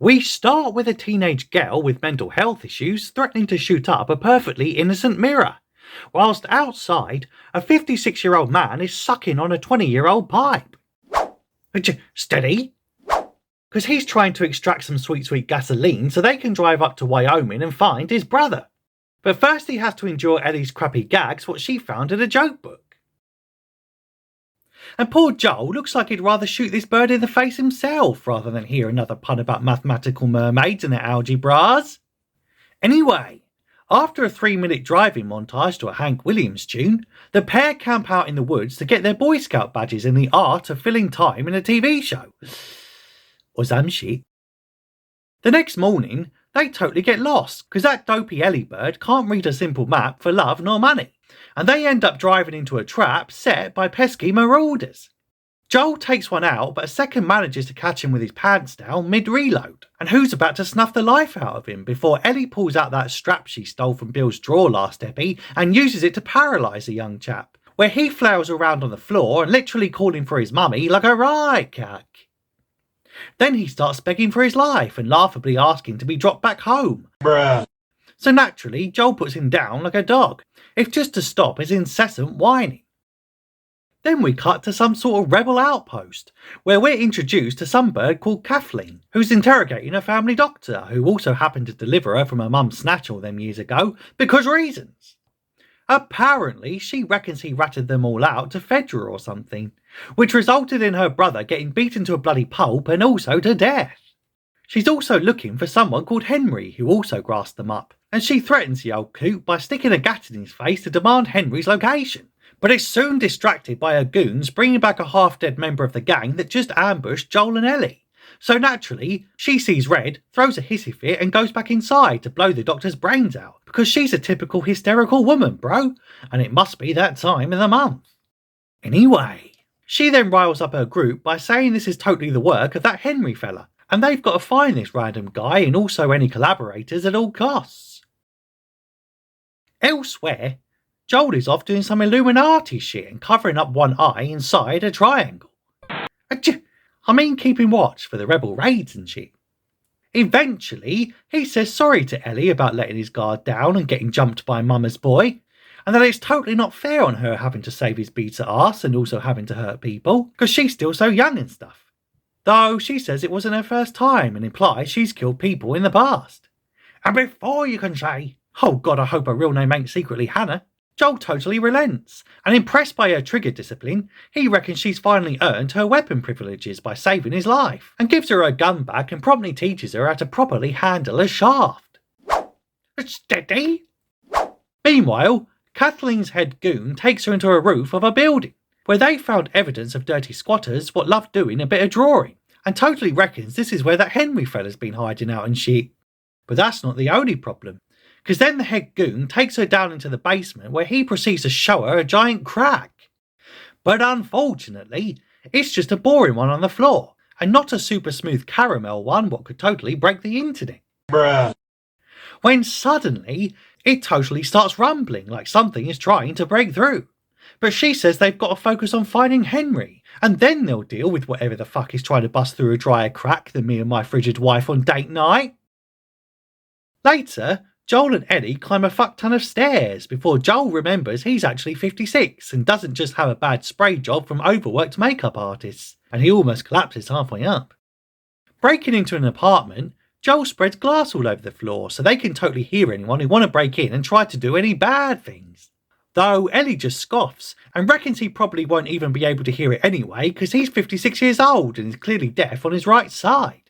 We start with a teenage girl with mental health issues threatening to shoot up a perfectly innocent mirror, whilst outside, a 56-year-old man is sucking on a 20-year-old pipe. Steady? Because he's trying to extract some sweet gasoline so they can drive up to Wyoming and find his brother. But first he has to endure Ellie's crappy gags, what she found in a joke book. And poor Joel looks like he'd rather shoot this bird in the face himself rather than hear another pun about mathematical mermaids and their algebras. Anyway, after a 3-minute driving montage to a Hank Williams tune, the pair camp out in the woods to get their Boy Scout badges in the art of filling time in a TV show. Or some shit. The next morning, they totally get lost because that dopey Ellie bird can't read a simple map for love nor money, and they end up driving into a trap set by pesky marauders. Joel takes one out, but a second manages to catch him with his pants down mid-reload, and who's about to snuff the life out of him before Ellie pulls out that strap she stole from Bill's drawer last epi and uses it to paralyse the young chap, where he flails around on the floor and literally calling for his mummy like a right cack. Then he starts begging for his life and laughably asking to be dropped back home. Bruh. So naturally, Joel puts him down like a dog, if just to stop his incessant whining. Then we cut to some sort of rebel outpost, where we're introduced to some bird called Kathleen, who's interrogating a family doctor, who also happened to deliver her from her mum's snatch all them years ago, because reasons. Apparently, she reckons he ratted them all out to Fedra or something, which resulted in her brother getting beaten to a bloody pulp and also to death. She's also looking for someone called Henry, who also grassed them up, and she threatens the old coot by sticking a gat in his face to demand Henry's location, but is soon distracted by her goons bringing back a half-dead member of the gang that just ambushed Joel and Ellie. So naturally, she sees red, throws a hissy fit and goes back inside to blow the doctor's brains out, because she's a typical hysterical woman, bro, and it must be that time of the month. Anyway, she then riles up her group by saying this is totally the work of that Henry fella, and they've got to find this random guy and also any collaborators at all costs. Elsewhere, Joel is off doing some Illuminati shit and covering up one eye inside a triangle. I mean keeping watch for the rebel raids and shit. Eventually, he says sorry to Ellie about letting his guard down and getting jumped by Mama's boy, and that it's totally not fair on her having to save his beta ass and also having to hurt people, because she's still so young and stuff. Though she says it wasn't her first time and implies she's killed people in the past. And before you can say, oh god, I hope her real name ain't secretly Hannah, Joel totally relents, and impressed by her trigger discipline, he reckons she's finally earned her weapon privileges by saving his life, and gives her gun back and promptly teaches her how to properly handle a shaft. Steady? Meanwhile, Kathleen's head goon takes her into a roof of a building, where they found evidence of dirty squatters what love doing a bit of drawing, and totally reckons this is where that Henry fella's been hiding out and shit. But that's not the only problem, because then the head goon takes her down into the basement where he proceeds to show her a giant crack. But unfortunately, it's just a boring one on the floor, and not a super smooth caramel one what could totally break the internet. Bruh. When suddenly, it totally starts rumbling like something is trying to break through. But she says they've got to focus on finding Henry, and then they'll deal with whatever the fuck is trying to bust through a drier crack than me and my frigid wife on date night. Later, Joel and Ellie climb a fuck ton of stairs before Joel remembers he's actually 56 and doesn't just have a bad spray job from overworked makeup artists, and he almost collapses halfway up. Breaking into an apartment, Joel spreads glass all over the floor so they can totally hear anyone who want to break in and try to do any bad things. Though Ellie just scoffs and reckons he probably won't even be able to hear it anyway because he's 56 years old and is clearly deaf on his right side.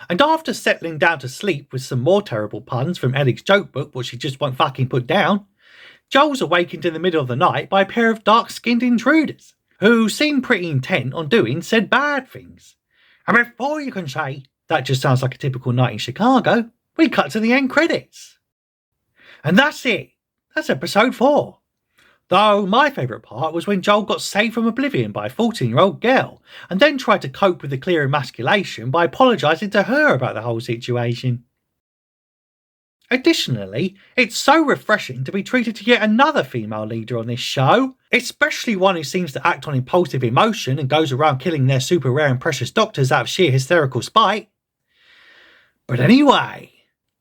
And after settling down to sleep with some more terrible puns from Ellie's joke book, which she just won't fucking put down, Joel's awakened in the middle of the night by a pair of dark-skinned intruders, who seem pretty intent on doing said bad things. And before you can say, that just sounds like a typical night in Chicago, we cut to the end credits. And that's it. That's episode 4. Though my favourite part was when Joel got saved from oblivion by a 14-year-old girl, and then tried to cope with the clear emasculation by apologising to her about the whole situation. Additionally, it's so refreshing to be treated to yet another female leader on this show, especially one who seems to act on impulsive emotion and goes around killing their super rare and precious doctors out of sheer hysterical spite. But anyway,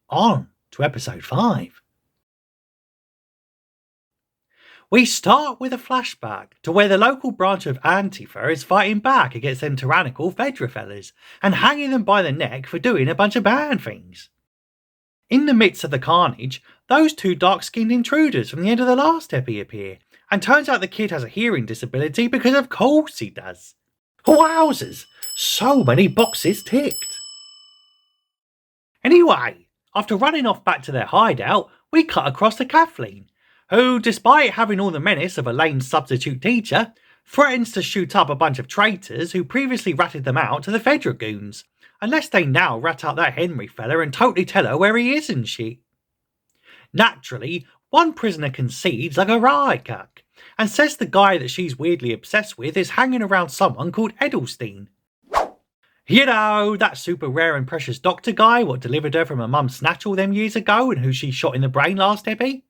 on to episode 5. We start with a flashback to where the local branch of Antifa is fighting back against them tyrannical Fedra fellas and hanging them by the neck for doing a bunch of bad things. In the midst of the carnage, those 2 dark-skinned intruders from the end of the last epi appear, and turns out the kid has a hearing disability because of course he does. Wowzers! So many boxes ticked! Anyway, after running off back to their hideout, we cut across to Kathleen, who, despite having all the menace of a lame substitute teacher, threatens to shoot up a bunch of traitors who previously ratted them out to the Fedra goons, unless they now rat out that Henry fella and totally tell her where he is and shit. Naturally, one prisoner concedes like a riot cuck, and says the guy that she's weirdly obsessed with is hanging around someone called Edelstein. You know, that super rare and precious doctor guy what delivered her from her mum's snatch all them years ago and who she shot in the brain last epi?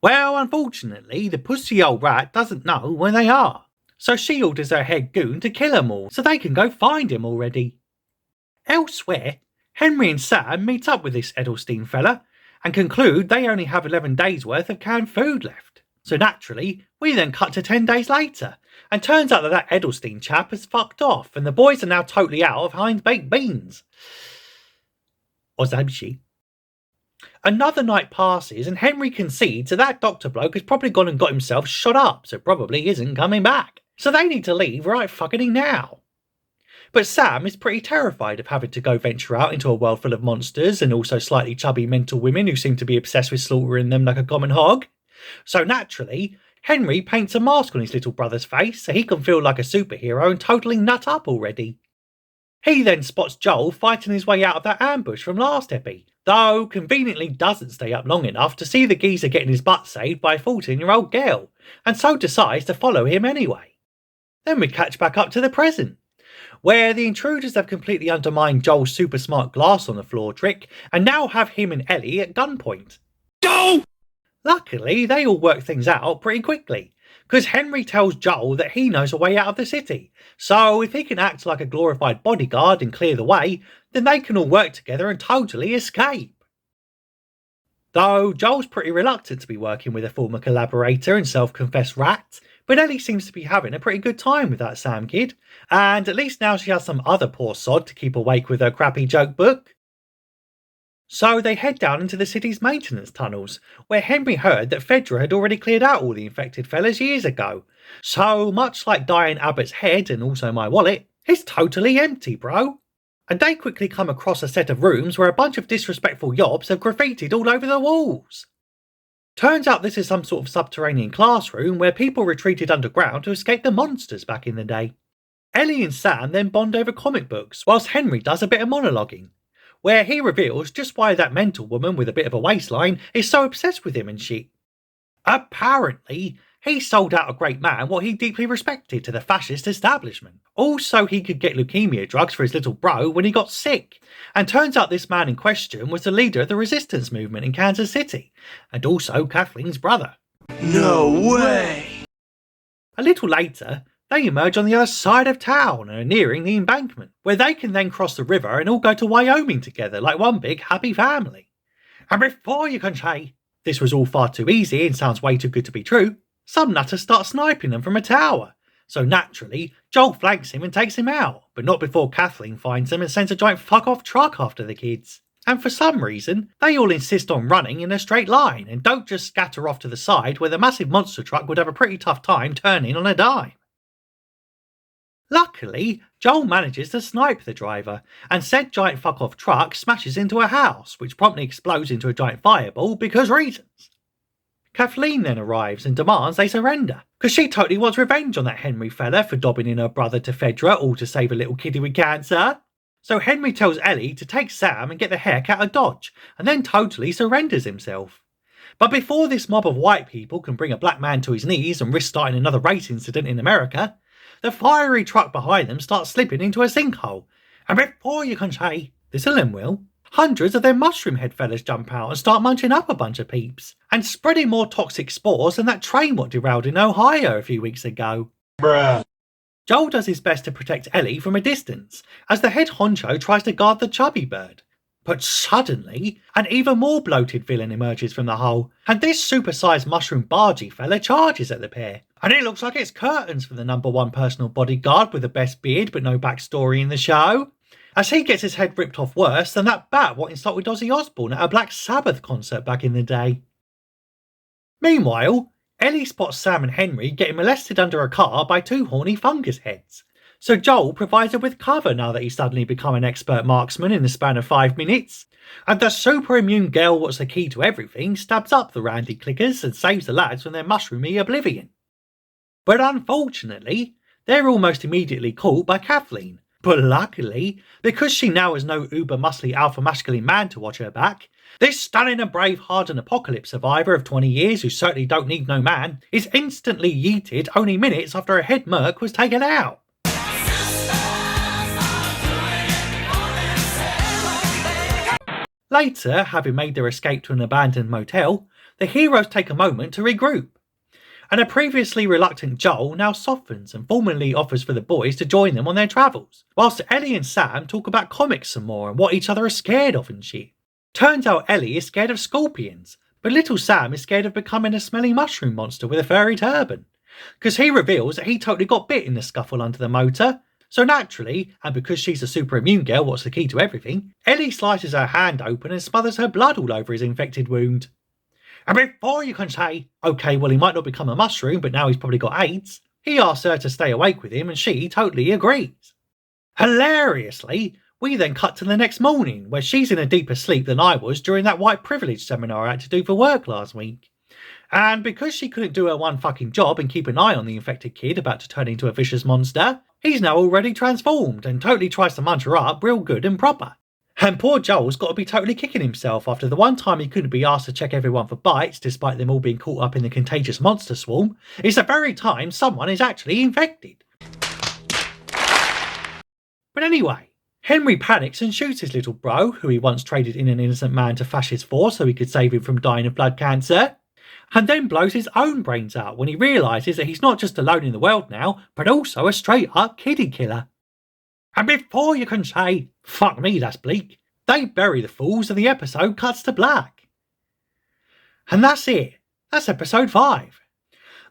Well, unfortunately, the pussy old rat doesn't know where they are, so she orders her head goon to kill them all so they can go find him already. Elsewhere, Henry and Sam meet up with this Edelstein fella and conclude they only have 11 days worth of canned food left. So naturally, we then cut to 10 days later, and turns out that Edelstein chap has fucked off and the boys are now totally out of Heinz baked beans. Or so she. Another night passes and Henry concedes that doctor bloke has probably gone and got himself shot up, so probably isn't coming back. So they need to leave right fucking now. But Sam is pretty terrified of having to go venture out into a world full of monsters and also slightly chubby mental women who seem to be obsessed with slaughtering them like a common hog. So naturally, Henry paints a mask on his little brother's face so he can feel like a superhero and totally nut up already. He then spots Joel fighting his way out of that ambush from last epi, though conveniently doesn't stay up long enough to see the geezer getting his butt saved by a 14-year-old girl, and so decides to follow him anyway. Then we catch back up to the present, where the intruders have completely undermined Joel's super smart glass on the floor trick and now have him and Ellie at gunpoint. Joel! Luckily, they all work things out pretty quickly, because Henry tells Joel that he knows a way out of the city, so if he can act like a glorified bodyguard and clear the way, then they can all work together and totally escape. Though Joel's pretty reluctant to be working with a former collaborator and self-confessed rat, but Ellie seems to be having a pretty good time with that Sam kid, and at least now she has some other poor sod to keep awake with her crappy joke book. So they head down into the city's maintenance tunnels, where Henry heard that Fedra had already cleared out all the infected fellas years ago. So much like Diane Abbott's head and also my wallet, it's totally empty, bro. And they quickly come across a set of rooms where a bunch of disrespectful yobs have graffitied all over the walls. Turns out this is some sort of subterranean classroom where people retreated underground to escape the monsters back in the day. Ellie and Sam then bond over comic books, whilst Henry does a bit of monologuing, where he reveals just why that mental woman with a bit of a waistline is so obsessed with him and shit. Apparently, he sold out a great man what he deeply respected to the fascist establishment. Also, he could get leukemia drugs for his little bro when he got sick. And turns out this man in question was the leader of the resistance movement in Kansas City, and also Kathleen's brother. No way! A little later, they emerge on the other side of town and are nearing the embankment, where they can then cross the river and all go to Wyoming together like one big happy family. And before you can say, this was all far too easy and sounds way too good to be true, some nutter starts sniping them from a tower. So naturally, Joel flanks him and takes him out, but not before Kathleen finds him and sends a giant fuck-off truck after the kids. And for some reason, they all insist on running in a straight line and don't just scatter off to the side where the massive monster truck would have a pretty tough time turning on a dime. Luckily, Joel manages to snipe the driver, and said giant fuck-off truck smashes into a house, which promptly explodes into a giant fireball because reasons. Kathleen then arrives and demands they surrender, because she totally wants revenge on that Henry fella for dobbing in her brother to Fedra, all to save a little kiddie with cancer. So Henry tells Ellie to take Sam and get the heck out of Dodge, and then totally surrenders himself. But before this mob of white people can bring a black man to his knees and risk starting another race incident in America, the fiery truck behind them starts slipping into a sinkhole, and before you can say, this'll end well, hundreds of them mushroom head fellas jump out and start munching up a bunch of peeps, and spreading more toxic spores than that train what derailed in Ohio a few weeks ago. Bruh. Joel does his best to protect Ellie from a distance, as the head honcho tries to guard the chubby bird. But suddenly, an even more bloated villain emerges from the hole, and this supersized mushroom bargy fella charges at the pair. And it looks like it's curtains for the #1 personal bodyguard with the best beard but no backstory in the show, as he gets his head ripped off worse than that bat what insulted Ozzy Osbourne at a Black Sabbath concert back in the day. Meanwhile, Ellie spots Sam and Henry getting molested under a car by 2 horny fungus heads. So Joel provides her with cover now that he's suddenly become an expert marksman in the span of 5 minutes. And the super immune girl what's the key to everything stabs up the randy clickers and saves the lads from their mushroomy oblivion. But unfortunately, they're almost immediately caught by Kathleen. But luckily, because she now has no uber muscly alpha masculine man to watch her back, this stunning and brave hardened apocalypse survivor of 20 years who certainly don't need no man is instantly yeeted only minutes after a head merc was taken out. Later, having made their escape to an abandoned motel, the heroes take a moment to regroup. And a previously reluctant Joel now softens and formally offers for the boys to join them on their travels, whilst Ellie and Sam talk about comics some more and what each other are scared of and shit. Turns out Ellie is scared of scorpions, but little Sam is scared of becoming a smelly mushroom monster with a furry turban, because he reveals that he totally got bit in the scuffle under the motor. So naturally, and because she's a super immune girl what's the key to everything, Ellie slices her hand open and smothers her blood all over his infected wound. And before you can say, okay, well he might not become a mushroom, but now he's probably got AIDS, he asks her to stay awake with him and she totally agrees. Hilariously, we then cut to the next morning, where she's in a deeper sleep than I was during that white privilege seminar I had to do for work last week. And because she couldn't do her one fucking job and keep an eye on the infected kid about to turn into a vicious monster, he's now already transformed and totally tries to munch her up real good and proper. And poor Joel's got to be totally kicking himself after the one time he couldn't be asked to check everyone for bites despite them all being caught up in the contagious monster swarm is the very time someone is actually infected. But anyway, Henry panics and shoots his little bro, who he once traded in an innocent man to fascist for so he could save him from dying of blood cancer, and then blows his own brains out when he realises that he's not just alone in the world now, but also a straight up kiddie killer. And before you can say, fuck me, that's bleak, they bury the fools and the episode cuts to black. And that's it. That's episode 5.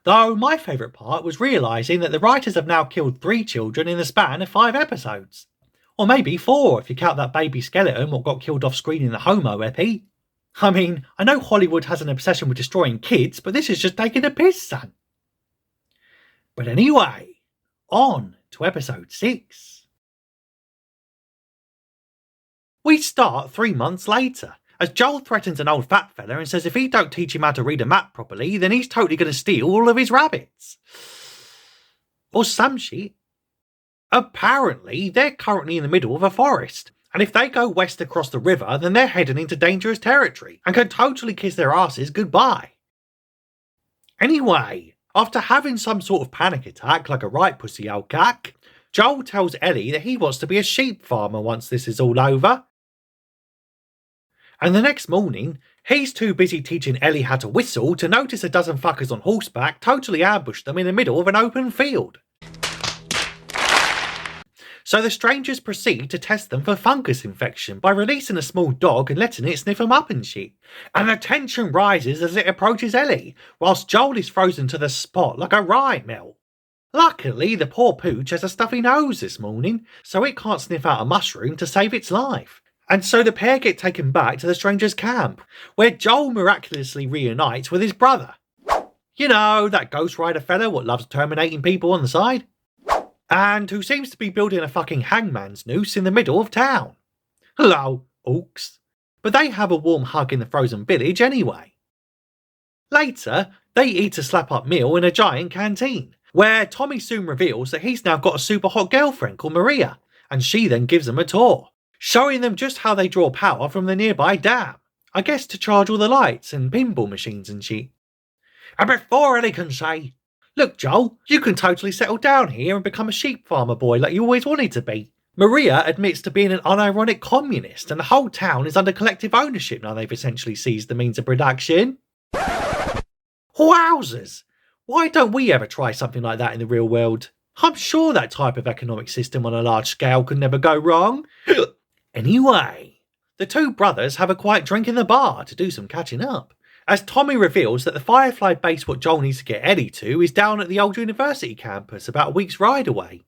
Though my favourite part was realising that the writers have now killed 3 children in the span of 5 episodes. Or maybe 4 if you count that baby skeleton what got killed off screen in the Homo epi. I mean, I know Hollywood has an obsession with destroying kids, but this is just taking a piss, son. But anyway, on to episode 6. We start 3 months later, as Joel threatens an old fat fella and says if he don't teach him how to read a map properly, then he's totally going to steal all of his rabbits. Or some shit. Apparently, they're currently in the middle of a forest, and if they go west across the river, then they're heading into dangerous territory and can totally kiss their asses goodbye. Anyway, after having some sort of panic attack like a right pussy old cack, Joel tells Ellie that he wants to be a sheep farmer once this is all over. And the next morning, he's too busy teaching Ellie how to whistle to notice a dozen fuckers on horseback totally ambush them in the middle of an open field. So the strangers proceed to test them for fungus infection by releasing a small dog and letting it sniff them up and shit. And the tension rises as it approaches Ellie, whilst Joel is frozen to the spot like a rye melt. Luckily, the poor pooch has a stuffy nose this morning, so it can't sniff out a mushroom to save its life. And so the pair get taken back to the stranger's camp, where Joel miraculously reunites with his brother. You know, that Ghost Rider fella what loves terminating people on the side? And who seems to be building a fucking hangman's noose in the middle of town. Hello, orcs. But they have a warm hug in the frozen village anyway. Later, they eat a slap-up meal in a giant canteen, where Tommy soon reveals that he's now got a super hot girlfriend called Maria, and she then gives them a tour, showing them just how they draw power from the nearby dam, I guess to charge all the lights and pinball machines and shit. And before Ellie can say, look Joel, you can totally settle down here and become a sheep farmer boy like you always wanted to be, Maria admits to being an unironic communist and the whole town is under collective ownership now they've essentially seized the means of production. Wowzers! Why don't we ever try something like that in the real world? I'm sure that type of economic system on a large scale could never go wrong. Anyway, The two brothers have a quiet drink in the bar to do some catching up, as Tommy reveals that the Firefly base what Joel needs to get Eddie to is down at the old university campus about a week's ride away,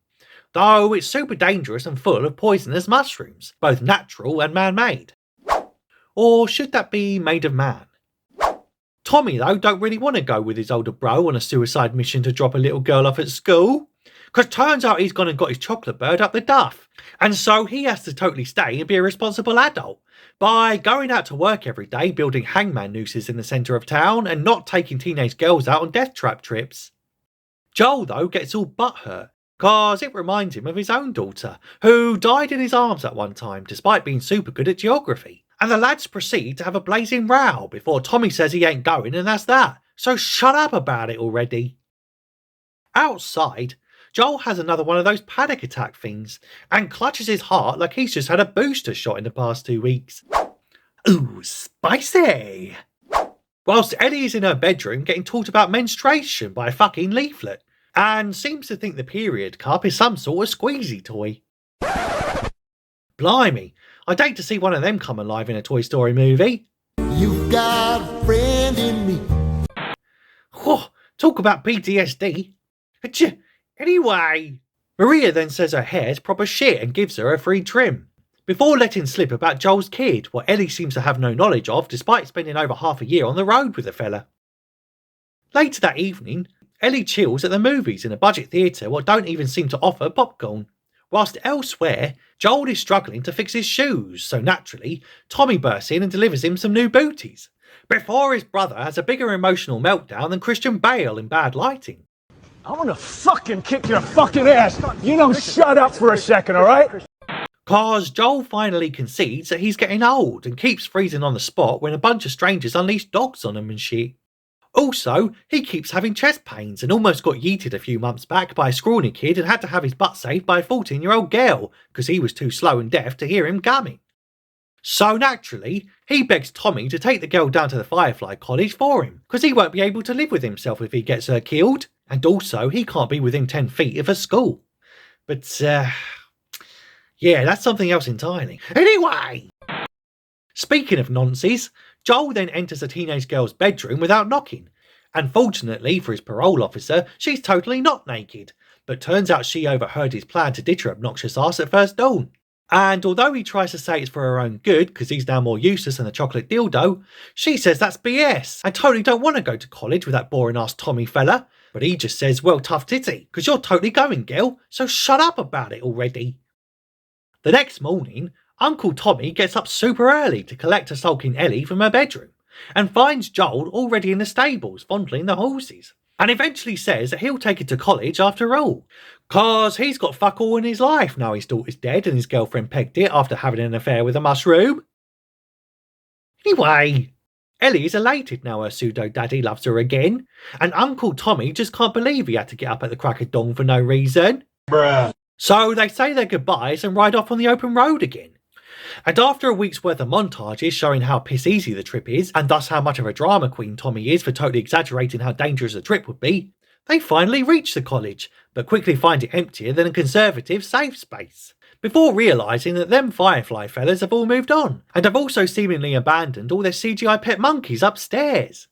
though it's super dangerous and full of poisonous mushrooms, both natural and man-made. Or should that be made of man? Tommy, though, don't really want to go with his older bro on a suicide mission to drop a little girl off at school, because turns out he's gone and got his chocolate bird up the duff, and so he has to totally stay and be a responsible adult by going out to work every day building hangman nooses in the centre of town and not taking teenage girls out on death trap trips. Joel, though, gets all butthurt, cause it reminds him of his own daughter, who died in his arms at one time despite being super good at geography. And the lads proceed to have a blazing row before Tommy says he ain't going, and that's that. So shut up about it already. Outside, Joel has another one of those panic attack things and clutches his heart like he's just had a booster shot in the past 2 weeks. Ooh, spicy! Whilst Ellie is in her bedroom getting taught about menstruation by a fucking leaflet and seems to think the period cup is some sort of squeezy toy. Blimey, I'd hate to see one of them come alive in a Toy Story movie. You've got a friend in me. Whew, talk about PTSD. Anyway, Maria then says her hair's proper shit and gives her a free trim, before letting slip about Joel's kid, what Ellie seems to have no knowledge of despite spending over half a year on the road with the fella. Later that evening, Ellie chills at the movies in a budget theatre what don't even seem to offer popcorn. Whilst elsewhere, Joel is struggling to fix his shoes, so naturally, Tommy bursts in and delivers him some new booties, before his brother has a bigger emotional meltdown than Christian Bale in Bad Lighting. I'm gonna fucking kick your fucking ass. You don't shut up for a second, alright? Cause Joel finally concedes that he's getting old and keeps freezing on the spot when a bunch of strangers unleash dogs on him and shit. Also, he keeps having chest pains and almost got yeeted a few months back by a scrawny kid and had to have his butt saved by a 14-year-old girl because he was too slow and deaf to hear him coming. So naturally, he begs Tommy to take the girl down to the Firefly College for him because he won't be able to live with himself if he gets her killed, and also he can't be within 10 feet of a school. But, yeah, that's something else entirely. Anyway! Speaking of nonces, Joel then enters a teenage girl's bedroom without knocking, and fortunately for his parole officer, she's totally not naked, but turns out she overheard his plan to ditch her obnoxious ass at first dawn. And although he tries to say it's for her own good because he's now more useless than a chocolate dildo, she says that's BS and totally don't want to go to college with that boring ass Tommy fella, but he just says, well, tough titty, because you're totally going, girl, so shut up about it already. The next morning, Uncle Tommy gets up super early to collect a sulking Ellie from her bedroom and finds Joel already in the stables fondling the horses, and eventually says that he'll take it to college after all, cause he's got fuck all in his life now his daughter's dead and his girlfriend pegged it after having an affair with a mushroom. Anyway, Ellie is elated now her pseudo-daddy loves her again, and Uncle Tommy just can't believe he had to get up at the crack of dawn for no reason. Bruh. So they say their goodbyes and ride off on the open road again. And after a week's worth of montages showing how piss easy the trip is, and thus how much of a drama queen Tommy is for totally exaggerating how dangerous the trip would be, they finally reach the college, but quickly find it emptier than a conservative safe space, before realising that them Firefly fellas have all moved on, and have also seemingly abandoned all their CGI pet monkeys upstairs.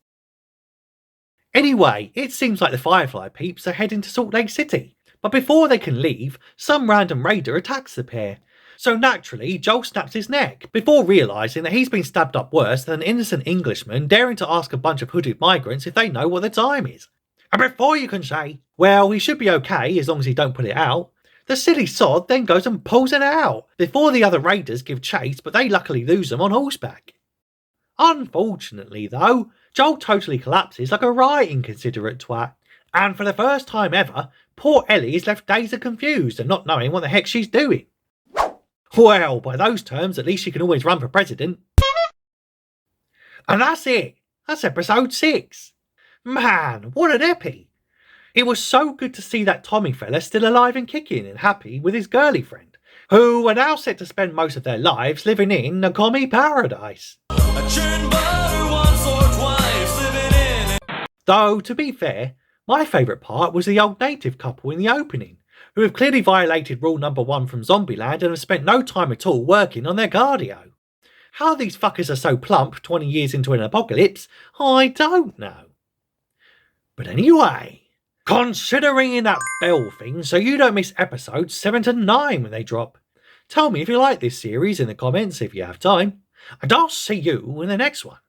Anyway, it seems like the Firefly peeps are heading to Salt Lake City, but before they can leave, some random raider attacks the pair. So naturally, Joel snaps his neck, before realising that he's been stabbed up worse than an innocent Englishman daring to ask a bunch of hooded migrants if they know what the time is. And before you can say, well, he should be okay as long as he don't put it out, the silly sod then goes and pulls it out, before the other raiders give chase, but they luckily lose them on horseback. Unfortunately though, Joel totally collapses like a right inconsiderate twat, and for the first time ever, poor Ellie is left dazed and confused and not knowing what the heck she's doing. Well, by those terms, at least she can always run for president. And that's it. That's episode 6. Man, what an epi. It was so good to see that Tommy fella still alive and kicking and happy with his girly friend, who are now set to spend most of their lives living in a commie paradise. Though, to be fair, my favourite part was the old native couple in the opening, who have clearly violated rule number 1 from Zombieland and have spent no time at all working on their cardio. How these fuckers are so plump 20 years into an apocalypse, I don't know. But anyway, consider ringing that bell thing so you don't miss episodes 7 to 9 when they drop. Tell me if you like this series in the comments if you have time, and I'll see you in the next one.